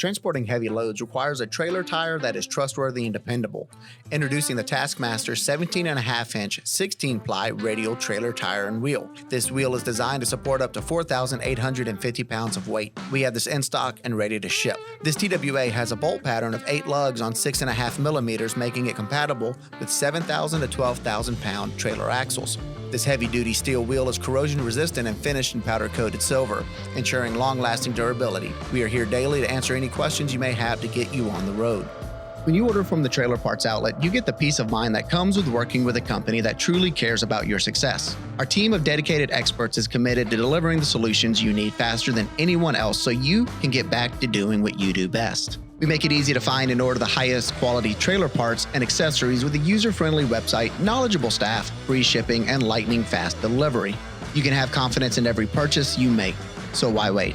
Transporting heavy loads requires a trailer tire that is trustworthy and dependable. Introducing the Taskmaster 17.5-inch 16-ply radial trailer tire and wheel. This wheel is designed to support up to 4,850 pounds of weight. We have this in stock and ready to ship. This TWA has a bolt pattern of 8 lugs on 6.5 millimeters, making it compatible with 7,000 to 12,000 pound trailer axles. This heavy-duty steel wheel is corrosion-resistant and finished in powder-coated silver, ensuring long-lasting durability. We are here daily to answer any questions you may have to get you on the road. When you order from the Trailer Parts Outlet, you get the peace of mind that comes with working with a company that truly cares about your success. Our team of dedicated experts is committed to delivering the solutions you need faster than anyone else so you can get back to doing what you do best. We make it easy to find and order the highest quality trailer parts and accessories with a user-friendly website, knowledgeable staff, free shipping, and lightning-fast delivery. You can have confidence in every purchase you make, so why wait?